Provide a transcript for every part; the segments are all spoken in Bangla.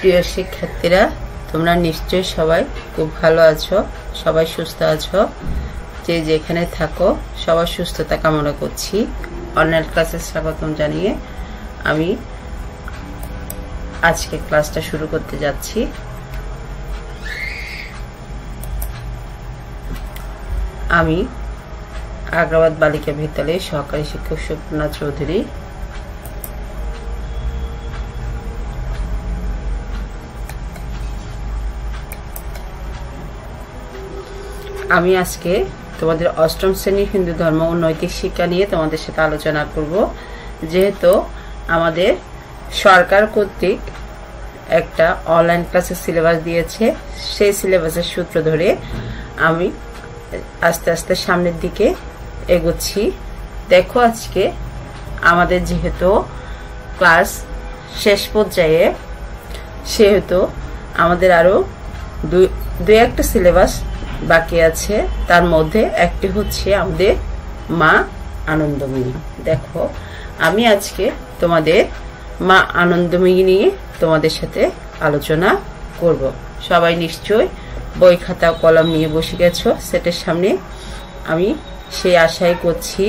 প্রিয় শিক্ষার্থীরা, তোমরা নিশ্চয়ই সবাই খুব ভালো আছো, সবাই সুস্থ আছো। যে যেখানে থাকো সবার সুস্থতা কামনা করছি। অনলাইন ক্লাসে স্বাগতম জানিয়ে আমি আজকে ক্লাসটা শুরু করতে যাচ্ছি। আমি আগ্রাবাদ বালিকা বিদ্যালয়ের সহকারী শিক্ষক সুপর্ণা চৌধুরী। আমি আজকে তোমাদের অষ্টম শ্রেণীর হিন্দু ধর্ম ও নৈতিক শিক্ষা নিয়ে তোমাদের সাথে আলোচনা করব। যেহেতু আমাদের সরকার কর্তৃক একটা অনলাইন ক্লাসের সিলেবাস দিয়েছে, সেই সিলেবাসের সূত্র ধরে আমি আস্তে আস্তে সামনের দিকে এগোচ্ছি। দেখো, আজকে আমাদের যেহেতু ক্লাস শেষ পর্যায়ে, সেহেতু আমাদের আরো দুই একটা সিলেবাস বাকি আছে। তার মধ্যে একটি হচ্ছে আমাদের মা আনন্দময়ী। দেখো, আমি আজকে তোমাদের মা আনন্দময়ী নিয়ে তোমাদের সাথে আলোচনা করব। সবাই নিশ্চয় বই খাতা কলম নিয়ে বসে গেছো সেটের সামনে, আমি সেই আশাই করছি।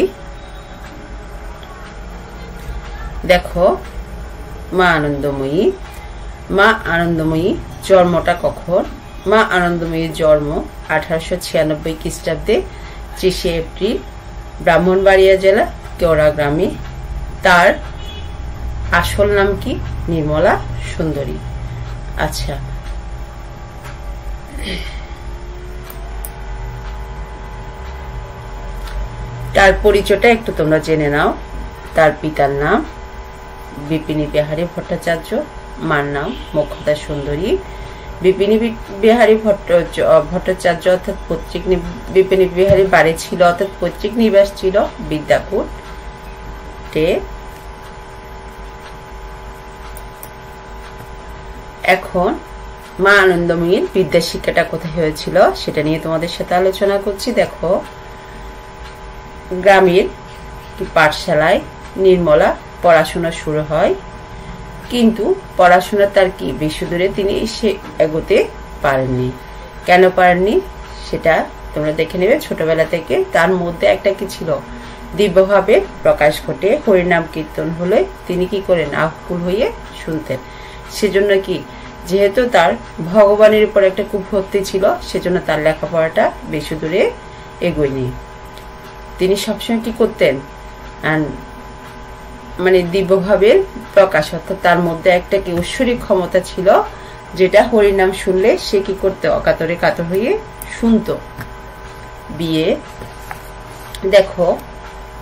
দেখো, মা আনন্দময়ী। মা আনন্দময়ী জন্মটা কখন? মা আনন্দময়ীর জন্ম 1896 খ্রিস্টাব্দে 30 এপ্রিল ব্রাহ্মণবাড়িয়া জেলা কেওড়া গ্রামে। তার আসল নাম কি? নির্মলা সুন্দরী। আচ্ছা, তার পরিচয়টা একটু তোমরা জেনে নাও। তার পিতার নাম বিপিনী বিহারী ভট্টাচার্য, মার নাম মোক্ষদা সুন্দরী। বিপিনী বিহারী ভট্টাচার্য অর্থাৎ পৈতৃক বিপিনী বিহারী বাড়ি ছিল অর্থাৎ পৈতৃক নিবাস ছিল বিদ্যাপুরে। এখন মা আনন্দময়ীর বিদ্যা শিক্ষাটা কোথায় হয়েছিল সেটা নিয়ে তোমাদের সাথে আলোচনা করছি। দেখো, গ্রামের পাঠশালায় নির্মলা পড়াশোনা শুরু হয়, কিন্তু পড়াশোনা তার কি বেশি দূরে তিনি সে এগোতে পারেননি। কেন পারেননি সেটা তোমরা দেখে নেবে ছোটবেলা থেকে। তার মধ্যে একটা কি ছিল? দিব্যভাবে প্রকাশ ঘটে। হরিনাম কীর্তন হলে তিনি কি করেন? আকুল হয়ে শুনতেন। সেজন্য কি, যেহেতু তার ভগবানের উপর একটা খুব ভক্তি ছিল, সেজন্য তার লেখাপড়াটা বেশি দূরে এগোয়নি। তিনি সবসময় কি করতেন? মানে দিব্যভাবে প্রকাশ, অর্থাৎ তার মধ্যে একটা কি ঐশ্বরিক ক্ষমতা ছিল, যেটা হরিনাম শুনলে সে কি করতে? অকাতরে কাতর হয়ে শুনত। বিয়ে, দেখো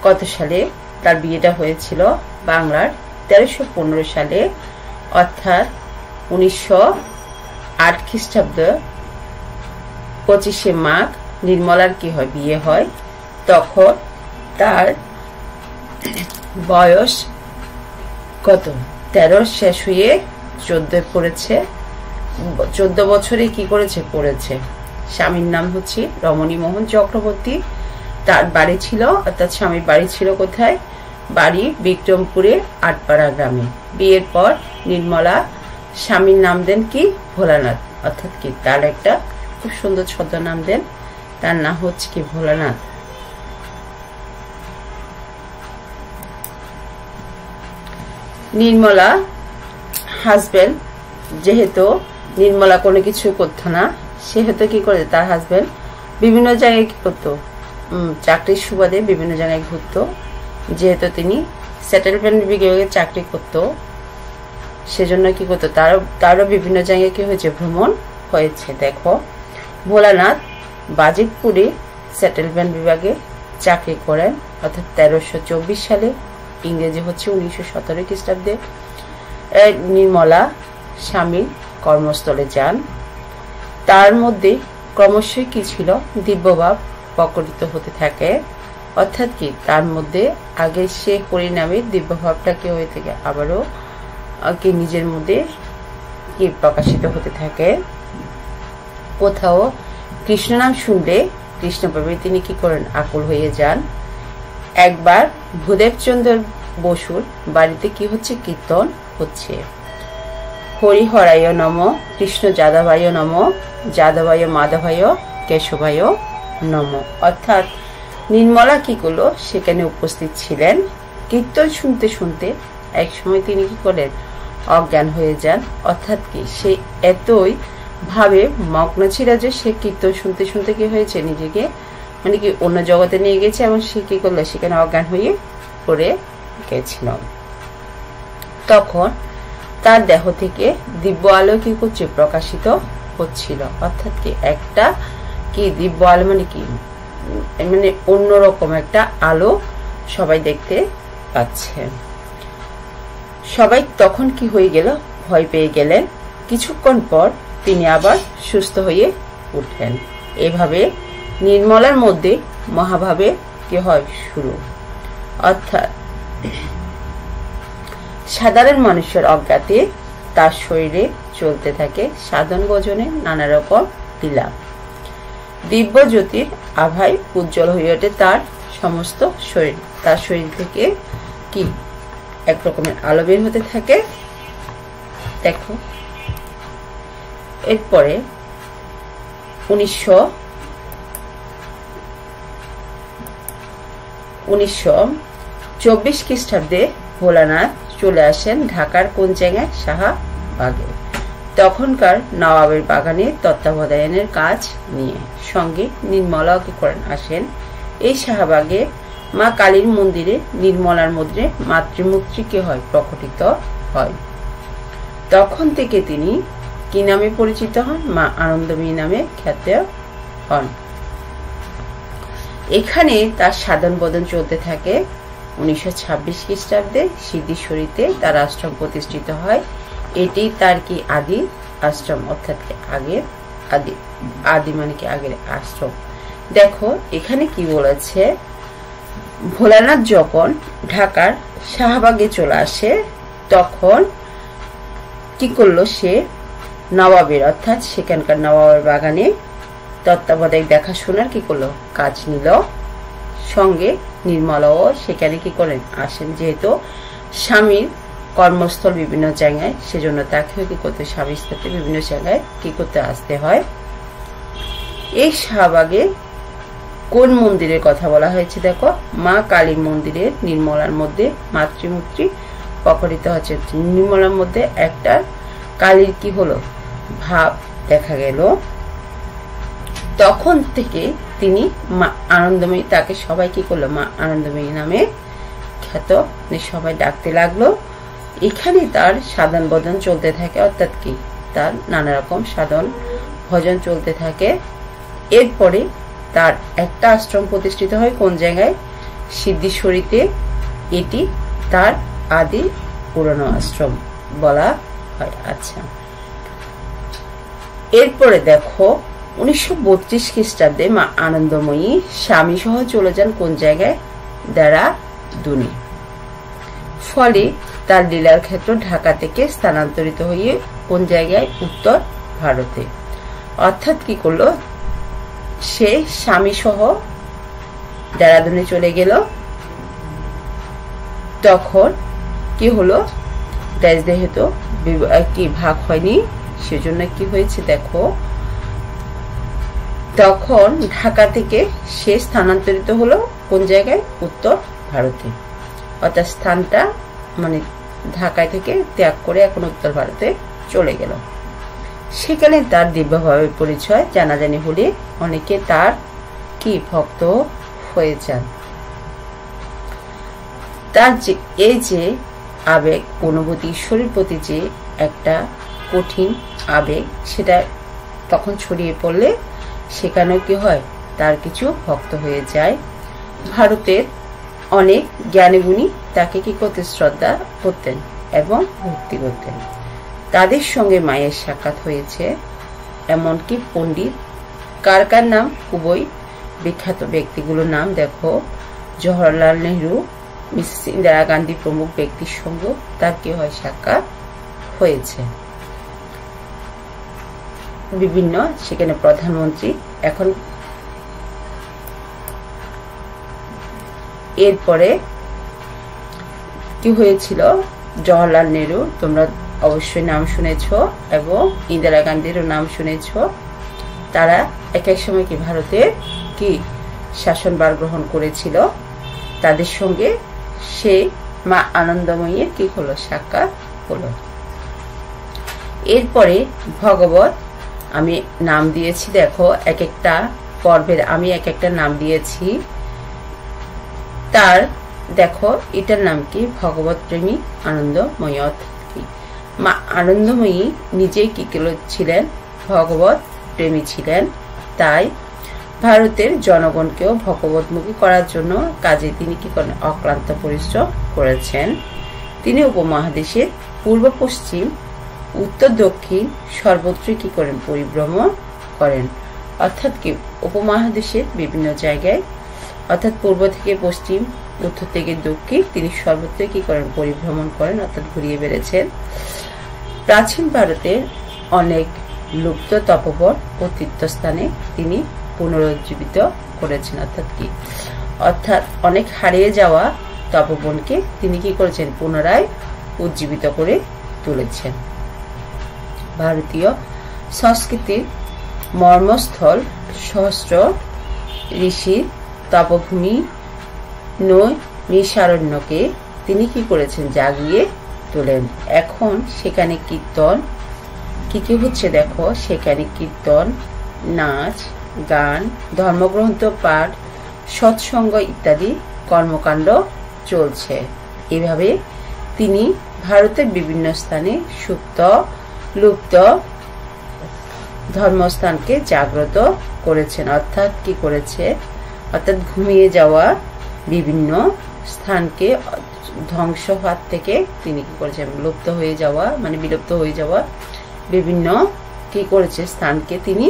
কত সালে তার বিয়েটা হয়েছিল? বাংলার 1315 সালে, অর্থাৎ 1908 খ্রিস্টাব্দ 25শে মাঘ নির্মলার কি হয়? বিয়ে হয়। তখন তার বয়স কত? 13 শেষ হয়ে 14 পড়েছে। 14 বছরে কি করেছে? পড়েছে। স্বামীর নাম হচ্ছে রমণী মোহন চক্রবর্তী। তার বাড়ি ছিল, অর্থাৎ স্বামীর বাড়ি ছিল কোথায়? বাড়ি বিক্রমপুরে আটপাড়া গ্রামে। বিয়ের পর নির্মলা স্বামীর নাম দেন কি? ভোলানাথ। অর্থাৎ কি, তার একটা খুব সুন্দর ছদ্মনাম দেন, তার নাম হচ্ছে কি? ভোলানাথ। নির্মলা হাজবেন্ড, যেহেতু নির্মলা কোনো কিছু করতো না, সেহেতু কি করে? তার হাজবেন্ড বিভিন্ন জায়গায় কি করতো? চাকরির সুবাদে বিভিন্ন জায়গায় ঘুরতো। যেহেতু তিনি সেটেলমেন্ট বিভাগে চাকরি করতো, সেজন্য কি করতো? তারও বিভিন্ন জায়গায় কি হয়েছে? ভ্রমণ হয়েছে। দেখো, ভোলানাথ বাজিতপুরে সেটেলমেন্ট বিভাগে চাকরি করেন, অর্থাৎ 1324 সালে, ইংরেজি হচ্ছে 1917 খ্রিস্টাব্দে। নির্মলা স্বামীর কর্মস্থলে যান। তার মধ্যে ক্রমশই কি ছিল? দিব্যভাব প্রকটিত হতে থাকে। অর্থাৎ কি, তার মধ্যে আগে সে হরিনামের দিব্যভাবটা কি হয়ে থাকে, আবারও কি নিজের মধ্যে কি প্রকাশিত হতে থাকে। কোথাও কৃষ্ণ নাম শুনলে কৃষ্ণভাবে তিনি কি করেন? আকুল হয়ে যান। একবার ভূদেবচন্দ্র বসুর বাড়িতে কি হচ্ছে? কীর্তন হচ্ছে। হরিহরায় নম, কৃষ্ণ যাদবায় নম, যাদবায় মাধবায় কেশবায় নম। অর্থাৎ নির্মলা কি করলো, সেখানে উপস্থিত ছিলেন। কীর্তন শুনতে শুনতে এক সময় তিনি কি করলেন, অজ্ঞান হয়ে যান। অর্থাৎ কি, সে এতই ভাবে মগ্ন ছিল যে সে কীর্তন শুনতে শুনতে কি হয়েছে, নিজেকে মানে কি অন্য জগতে নিয়ে গেছে, এবং সে কি করলো, সেখানে অজ্ঞান হয়ে পড়ে গেছিল। তখন তার দেহ থেকে দিব্য আলো কি করছে, প্রকাশিত হচ্ছিল। অর্থাৎ কি, একটা কি দিব্য আলো মানে কি, মানে অন্যরকম একটা আলো সবাই দেখতে পাচ্ছে। সবাই তখন কি হয়ে গেল, ভয় পেয়ে গেলেন। কিছুক্ষণ পর তিনি আবার সুস্থ হয়ে উঠলেন। এভাবে নির্মলার মধ্যে মহাভাবে কি হয়, শুরু। অর্থাৎ সাধারণ মানুষের অজ্ঞাতে তার শরীরে চলতে থাকে সাধন ভজনে নানা রকম লীলা। দিব্য জ্যোতির আভায় উজ্জ্বল হয়ে ওঠে তার সমস্ত শরীর। তার শরীর থেকে কি এক রকমের আলো বের হতে থাকে। দেখো, এরপরে 1924 খ্রিস্টাব্দে ভোলানাথ চলে আসেন ঢাকার কোন জায়গায়, শাহবাগে। তখনকার নবাবের বাগানে তত্ত্বাবধানের কাজ নিয়ে সঙ্গে নির্মলাও কি করেন, আসেন। এই শাহবাগে মা কালীর মন্দিরে নির্মলার মধ্যে মাতৃমূর্তি কি হয়, প্রকটিত হয়। তখন থেকে তিনি কি নামে পরিচিত হন, মা আনন্দময়ী নামে খ্যাত হন। এখানে তার সাধন বদন চলতে থাকে। 1926 খ্রিস্টাব্দে সিদ্ধেশ্বরীতে তার আশ্রম প্রতিষ্ঠিত হয়। এটি তার কি আদি আশ্রম, অর্থাৎ আগের আদি মানে কি আগের আশ্রম। দেখো এখানে কি বলেছে, ভোলানাথ যখন ঢাকার শাহবাগে চলে আসে, তখন কি করলো, সে নবাবের অর্থাৎ সেখানকার নবাবের বাগানে তত্ত্বাবধায়ক দেখাশোনার কি করলো, কাজ নিল। সঙ্গে নির্মলাও সেখানে কি করেন, আসেন। যেহেতু স্বামীর কর্মস্থল বিভিন্ন জায়গায়, সেজন্য তাকে কি করতে, স্বামীর সাথে বিভিন্ন জায়গায় কি করতে আসতে হয়। এই শাহবাগে কোন মন্দিরের কথা বলা হয়েছে, দেখো, মা কালীর মন্দিরে নির্মলার মধ্যে মাতৃমূর্তি প্রকটিত হচ্ছে। নির্মলার মধ্যে একটা কালীর কি হলো, ভাব দেখা গেল। তখন থেকে তিনি মা আনন্দময়ী, তাকে সবাই কি করলো, মা আনন্দময়ী নামে খ্যাত, সবাই ডাকতে লাগলো। এখানে তার সাধন ভজন চলতে থাকে। অর্থাৎ কি, তার নানা রকম সাধন ভজন চলতে থাকে। এরপরে তার একটা আশ্রম প্রতিষ্ঠিত হয় কোন জায়গায়, সিদ্ধেশ্বরীতে। এটি তার আদি পুরনো আশ্রম বলা হয়। আচ্ছা, এরপরে দেখো 1932 খ্রিস্টাব্দে মা আনন্দময়ী স্বামী সহ চলে যান কোন জায়গায়, দেরাদুনে। ফলে তার লীলার ক্ষেত্র ঢাকা থেকে স্থানান্তরিত হয়ে কোন জায়গায়, উত্তর ভারতে। অর্থাৎ কি করলো, সে স্বামী সহ দেরাদুনে চলে গেল। তখন কি হলো, দেশ যেহেতু কি ভাগ হয়নি, সেজন্য কি হয়েছে, দেখো, তখন ঢাকা থেকে সে স্থানান্তরিত হলো কোন জায়গায়, উত্তর ভারতে। অর্থাৎ স্থানটা মানে ঢাকায় থেকে ত্যাগ করে এখন উত্তর ভারতে চলে গেল। সেখানে তার দিব্যভাবে পরিচয় জানাজানি হলে অনেকে তার কি ভক্ত হয়ে যান। তার যে এই যে আবেগ অনুভূতি, ঈশ্বরের প্রতি যে একটা কঠিন আবেগ, সেটা তখন ছড়িয়ে পড়লে সেখানেও কি হয়, তার কিছু ভক্ত হয়ে যায়। ভারতের অনেক জ্ঞানীগুণী তাকে কি করতে, শ্রদ্ধা করতেন এবং ভক্তি করতেন। তাদের সঙ্গে মায়ের সাক্ষাৎ হয়েছে। এমনকি পণ্ডিত কার কার নাম, খুবই বিখ্যাত ব্যক্তিগুলোর নাম দেখো, জওহরলাল নেহরু, মিসেস ইন্দিরা গান্ধী প্রমুখ ব্যক্তির সঙ্গে তার কি হয়, সাক্ষাৎ হয়েছে। বিভিন্ন সেখানে প্রধানমন্ত্রী এখন। এরপরে কি হয়েছিল, জওহরলাল নেহরু, তোমরা অবশ্যই নাম শুনেছ এবং ইন্দিরা গান্ধীরও নাম শুনেছ। তারা এক এক সময় কি ভারতে কি শাসনভার গ্রহণ করেছিল। তাদের সঙ্গে সেই মা আনন্দময়ীর কি হলো, সাক্ষাৎ হলো। এরপরে ভগবত আমি নাম দিয়েছি, দেখো এক একটা পর্বের আমি এক একটা নাম দিয়েছি। তার দেখো এটার নাম কি, ভগবত প্রেমী আনন্দময়ী। কি মা আনন্দময়ী নিজেই কি ছিলেন, ভগবত প্রেমী ছিলেন। তাই ভারতের জনগণকেও ভগবতমুখী করার জন্য কাজে তিনি কি করেন, অক্লান্ত পরিশ্রম করেছেন। তিনি উপমহাদেশের পূর্ব পশ্চিম উত্তর দক্ষিণ সর্বত্রই কি করেন, পরিভ্রমণ করেন। অর্থাৎ কি উপমহাদেশের বিভিন্ন জায়গায়, অর্থাৎ পূর্ব থেকে পশ্চিম, উত্তর থেকে দক্ষিণ, তিনি সর্বত্রই কি করেন, পরিভ্রমণ করেন, অর্থাৎ ঘুরিয়ে বেড়েছেন। প্রাচীন ভারতের অনেক লুপ্ত তপোবন ও তীর্থস্থানে তিনি পুনরুজ্জীবিত করেছেন। অর্থাৎ অনেক হারিয়ে যাওয়া তপোবনকে তিনি কি করেছেন, পুনরায় উজ্জীবিত করে তুলেছেন। ভারতীয় সংস্কৃতির মর্মস্থল সহস্র ঋষির তপভূমি নৈমিষারণ্যকে তিনি কি করেছেন, জাগিয়ে তোলেন। এখন সেখানে কীর্তন কি কি হচ্ছে, দেখো সেখানে কীর্তন, নাচ, গান, ধর্মগ্রন্থ পাঠ, সৎসঙ্গ ইত্যাদি কর্মকাণ্ড চলছে। এভাবে তিনি ভারতের বিভিন্ন স্থানে সুপ্ত লুপ্ত ধর্মস্থানকে জাগ্রত করেছেন। অর্থাৎ কি করেছে, অর্থাৎ ঘুমিয়ে যাওয়া বিভিন্ন স্থানকে ধ্বংস হাত থেকে তিনি কি করেছেন, লুপ্ত হয়ে যাওয়া মানে বিলুপ্ত হয়ে যাওয়া বিভিন্ন কি করেছে স্থানকে তিনি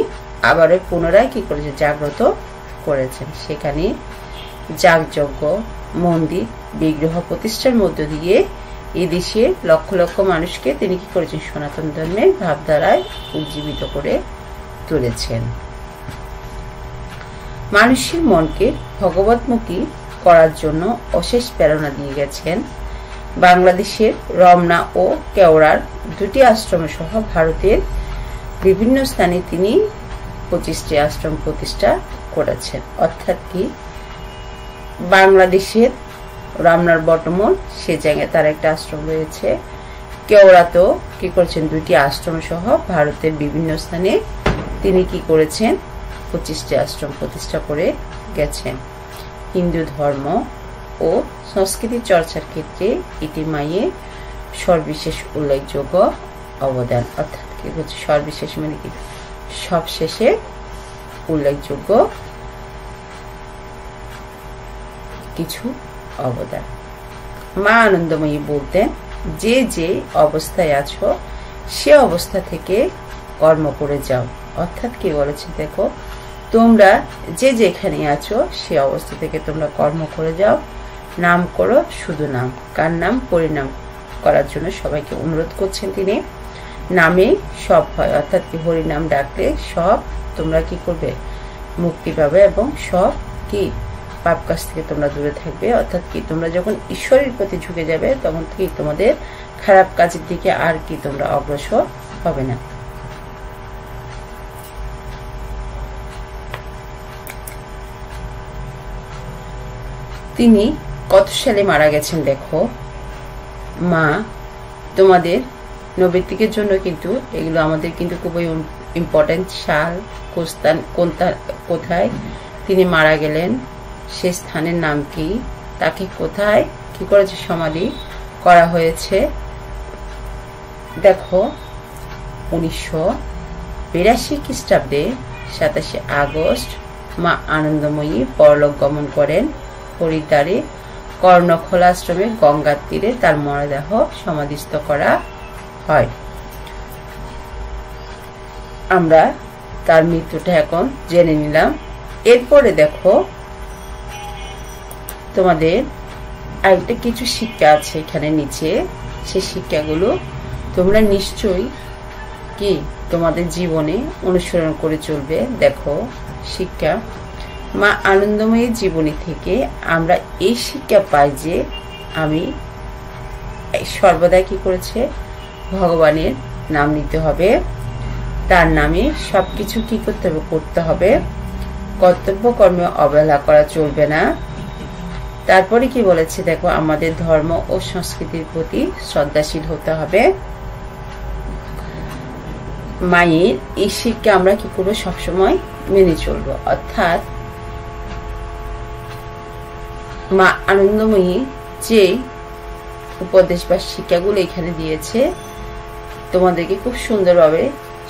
আবার পুনরায় কি করেছে, জাগ্রত করেছেন। সেখানে যাগযজ্ঞ, মন্দির, বিগ্রহ প্রতিষ্ঠার মধ্য দিয়ে এই দেশে লক্ষ লক্ষ মানুষকে তিনি কি করেছেন, সনাতন ধর্মের ভাবধারায় উজ্জীবিত করে তুলেছেন। মানুষের মনকে ভগবতমুখী করার জন্য অশেষ প্রেরণা দিয়ে গেছেন। বাংলাদেশের রমনা ও কেওড়ার দুটি আশ্রম সহ ভারতের বিভিন্ন স্থানে তিনি 25টি আশ্রম প্রতিষ্ঠা করেছেন। অর্থাৎ কি বাংলাদেশের রমনার বটমূল সে জায়গায় তার একটা আশ্রম রয়েছে। কেওড়াতেও কি করেছেন, দুটি আশ্রম সহ ভারতের বিভিন্ন স্থানে তিনি কি করেছেন, 25টি আশ্রম প্রতিষ্ঠা করে গেছেন। হিন্দু ধর্ম ও সংস্কৃতি চর্চার ক্ষেত্রে এটি মায়ের সর্ববিশেষ উল্লেখযোগ্য অবদান। অর্থাৎ কি হচ্ছে, সর্ববিশেষ মানে কি, সবশেষে উল্লেখযোগ্য কিছু অবদান। মা আনন্দময়ী বলতেন, যে যে অবস্থায় আছো সে অবস্থা থেকে কর্ম করে যাও। অর্থাৎ কি বলেছে, দেখো তোমরা যে যেখানে আছো সে অবস্থা থেকে তোমরা কর্ম করে যাও, নাম করো শুধু নাম। কার নাম? পরিণাম করার জন্য সবাইকে অনুরোধ করছেন তিনি। নামে সব হয়, অর্থাৎ কি হরিনাম ডাকলে সব তোমরা কি করবে, মুক্তি পাবে এবং সব কি পাপ কাজ থেকে তোমরা দূরে থাকবে। অর্থাৎ কি তোমরা যখন ঈশ্বরের প্রতি ঝুঁকে যাবে তখন কি তোমাদের খারাপ কাজের দিকে আর কি তোমরা অগ্রসর হবে না। তিনি কত সালে মারা গেছেন দেখো। মা তোমাদের নৈবেদিকের জন্য কিন্তু এগুলো আমাদের কিন্তু খুবই ইম্পর্টেন্ট। সাল, কোথায় তিনি মারা গেলেন, সে স্থানের নাম কি, তাকে কোথায় কি করেছে সমাধি করা হয়েছে। দেখো 1982 খ্রিস্টাব্দে 27 আগস্ট মা আনন্দময়ী পরলোক গমন করেন। হরিদ্বারে কর্ণখোলা আশ্রমে গঙ্গার তীরে তার মরদেহ সমাধিস্থ করা হয়। আমরা তার মৃত্যুটা এখন জেনে নিলাম। এরপরে দেখো তোমাদের আরেকটা কিছু শিক্ষা আছে এখানে নিচে, সেই শিক্ষাগুলো তোমরা নিশ্চয়ই কি তোমাদের জীবনে অনুসরণ করে চলবে। দেখো শিক্ষা, মা আনন্দময়ীর জীবনী থেকে আমরা এই শিক্ষা পাই যে আমি সর্বদা কি করেছে, ভগবানের নাম নিতে হবে, তার নামে সবকিছু কি করতে হবে। কর্তব্য কর্মে অবহেলা করা চলবে না। তারপরে কি বলেছে দেখো, আমাদের ধর্ম ও সংস্কৃতির প্রতি শ্রদ্ধাশীল হতে হবে। মায়ের এই শিক্ষা আমরা কি করবো, সবসময় মেনে চলবো। অর্থাৎ মা আনন্দময়ী যে উপদেশ বা শিক্ষাগুলো এখানে দিয়েছে, তোমাদেরকে খুব সুন্দরভাবে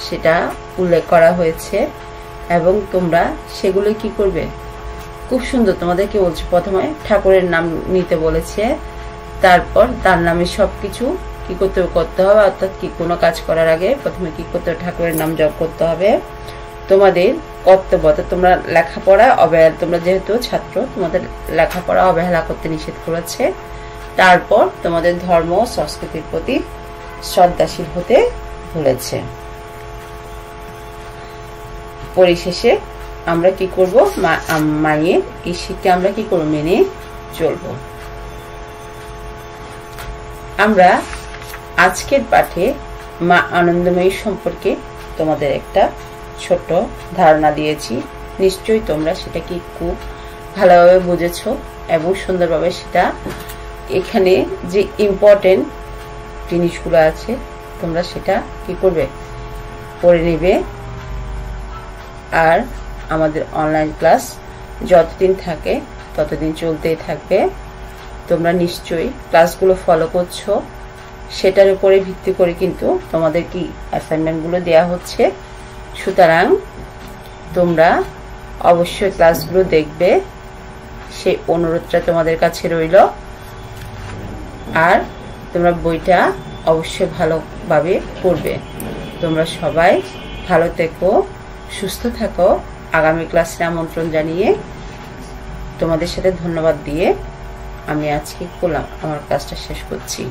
সেটা উল্লেখ করা হয়েছে এবং তোমরা সেগুলো কি করবে, খুব সুন্দর তোমাদেরকে বলছে। প্রথমে ঠাকুরের নাম নিতে বলেছে, তারপর তার নামে সবকিছু কি করতে হবে। অর্থাৎ কি কোনো কাজ করার আগে প্রথমে কি করতে হবে, ঠাকুরের নাম জপ করতে হবে। তোমাদের কর্তব্য, তোমরা লেখাপড়া অবহেলা, তোমরা যেহেতু ছাত্র তোমাদের লেখাপড়া অবহেলা করতে নিষেধ করেছে। তারপর তোমাদের ধর্ম ও সংস্কৃতির প্রতি শ্রদ্ধাশীল হতে বলেছে। পরিশেষে আমরা কি করব, মায়ের এই শিক্ষা আমরা কি করব, মেনে চলব। আমরা আজকের পাঠে মা আনন্দময়ী সম্পর্কে তোমাদের একটা ছোট ধারণা দিয়েছি। নিশ্চয়ই তোমরা সেটা কি খুব ভালোভাবে বুঝেছ এবং সুন্দরভাবে সেটা এখানে যে ইম্পর্টেন্ট জিনিসগুলো আছে তোমরা সেটা কি করবে, পড়ে নেবে। আর আমাদের অনলাইন ক্লাস যতদিন থাকে ততদিন চলতেই থাকবে। তোমরা নিশ্চয়ই ক্লাসগুলো ফলো করছো, সেটার উপরে ভিত্তি করে কিন্তু তোমাদের কি অ্যাসাইনমেন্টগুলো দেয়া হচ্ছে। সুতরাং তোমরা অবশ্যই ক্লাসগুলো দেখবে, সেই অনুরোধটা তোমাদের কাছে রইল। আর তোমরা বইটা অবশ্যই ভালোভাবে পড়বে। তোমরা সবাই ভালো থেকো, সুস্থ থাকো। আগামী ক্লাসে আমন্ত্রণ জানিয়ে তোমাদের সাথে ধন্যবাদ দিয়ে আমি আজকে আমার কাজটা শেষ করছি।